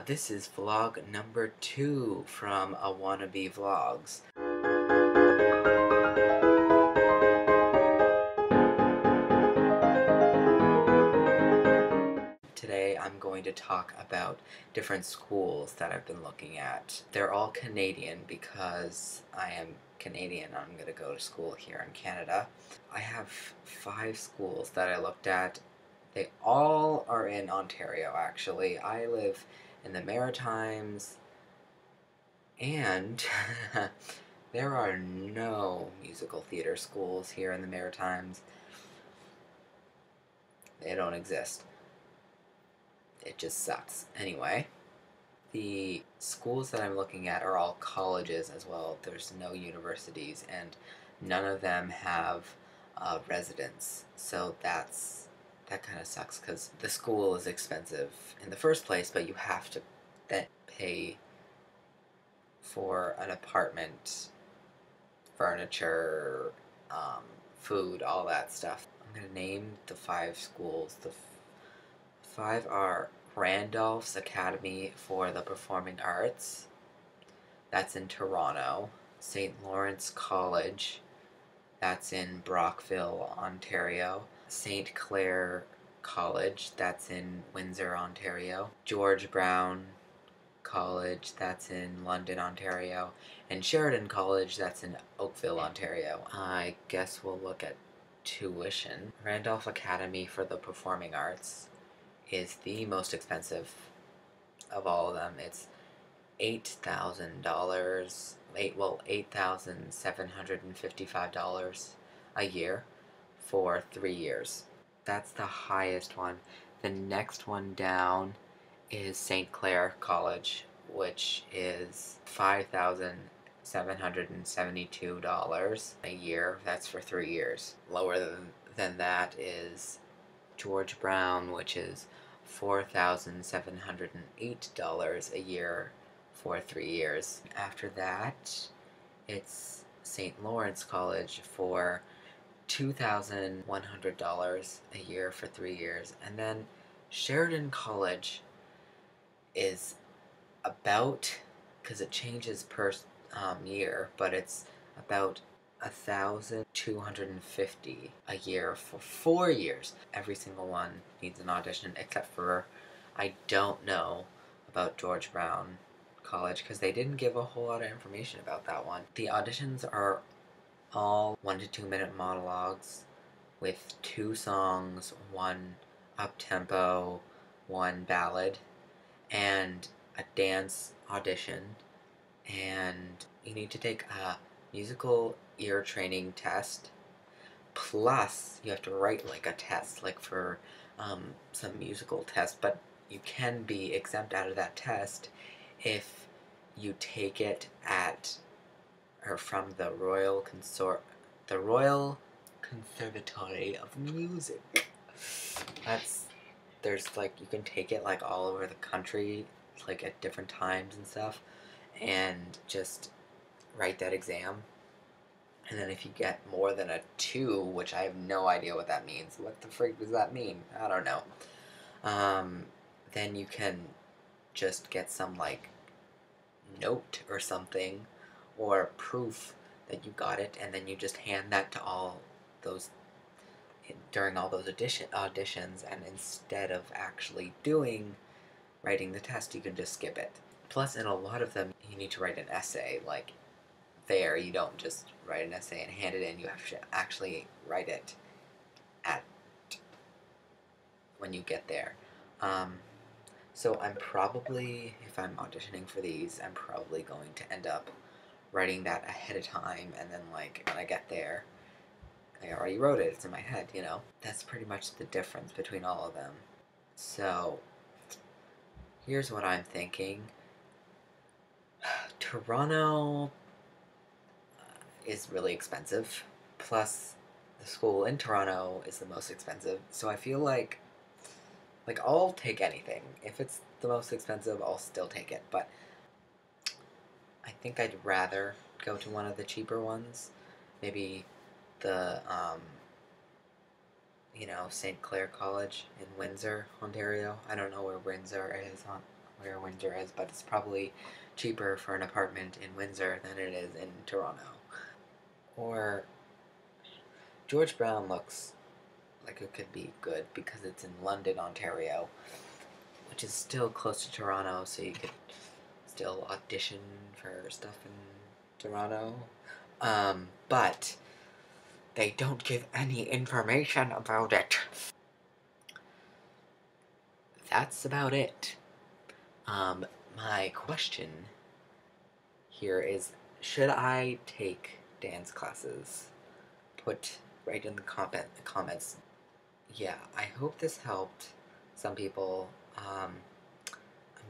This is vlog number 2 from A Wannabe Vlogs. Today I'm going to talk about different schools that I've been looking at. They're all Canadian because I am Canadian. I'm going to go to school here in Canada. I have 5 schools that I looked at. They all are in Ontario, actually. I live in the Maritimes, and there are no musical theater schools here in the Maritimes. They don't exist. It just sucks. Anyway, the schools that I'm looking at are all colleges as well. There's no universities, and none of them have residents. So that kind of sucks because the school is expensive in the first place, but you have to then pay for an apartment, furniture, food, all that stuff. I'm going to name the 5 schools. The 5 are Randolph's Academy for the Performing Arts. That's in Toronto. St. Lawrence College. That's in Brockville, Ontario. St. Clair College. That's in Windsor, Ontario. George Brown College, that's in London, Ontario, and Sheridan College, that's in Oakville, Ontario. I guess we'll look at tuition. Randolph Academy for the Performing Arts is the most expensive of all of them. It's $8,000, $8,755 a year for 3 years. That's the highest one. The next one down is St. Clair College, which is $5,772 a year. That's for 3 years. Lower than that is George Brown, which is $4,708 a year for 3 years. After that, it's St. Lawrence College for $2,100 a year for 3 years. And then Sheridan College is about, because it changes per year, but it's about $1,250 a year for 4 years. Every single one needs an audition, except for I don't know about George Brown College because they didn't give a whole lot of information about that one. The auditions are all 1 to 2 minute monologues with 2 songs, 1 up-tempo, 1 ballad, and a dance audition, and you need to take a musical ear training test, plus you have to write like a test, like for some musical test, but you can be exempt out of that test if you take it at or from the Royal Conservatory of Music. There's like, you can take it like all over the country, like at different times and stuff, and just write that exam. And then if you get more than a 2, which I have no idea what that means. What the freak does that mean? I don't know. Then you can just get some like note or something, or proof that you got it, and then you just hand that to all those during all those auditions, and instead of actually writing the test, you can just skip it. Plus, in a lot of them, you need to write an essay. Like, there, you don't just write an essay and hand it in, you have to actually write it when you get there. So I'm probably, if I'm auditioning for these, I'm probably going to end up writing that ahead of time, and then like, when I get there, I already wrote it, it's in my head, you know? That's pretty much the difference between all of them. So, here's what I'm thinking. Toronto is really expensive, plus the school in Toronto is the most expensive, so I feel like I'll take anything. If it's the most expensive, I'll still take it, but I think I'd rather go to one of the cheaper ones. Maybe the, St. Clair College in Windsor, Ontario. I don't know where Windsor is where Windsor is, but it's probably cheaper for an apartment in Windsor than it is in Toronto. Or George Brown looks like it could be good because it's in London, Ontario, which is still close to Toronto, so you could still audition for stuff in Toronto. But they don't give any information about it. That's about it. My question here is, should I take dance classes? Put right in the comments. Yeah, I hope this helped some people. I'm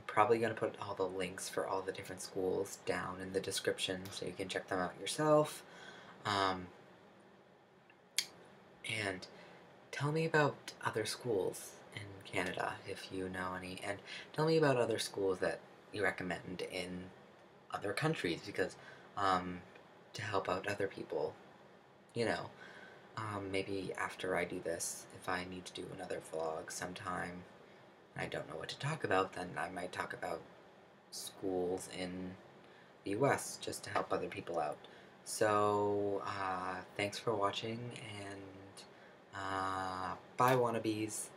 probably going to put all the links for all the different schools down in the description so you can check them out yourself. And tell me about other schools in Canada if you know any, and tell me about other schools that you recommend in other countries because to help out other people, you know. Maybe after I do this, if I need to do another vlog sometime and I don't know what to talk about, then I might talk about schools in the US just to help other people out. So, thanks for watching, and bye, wannabes.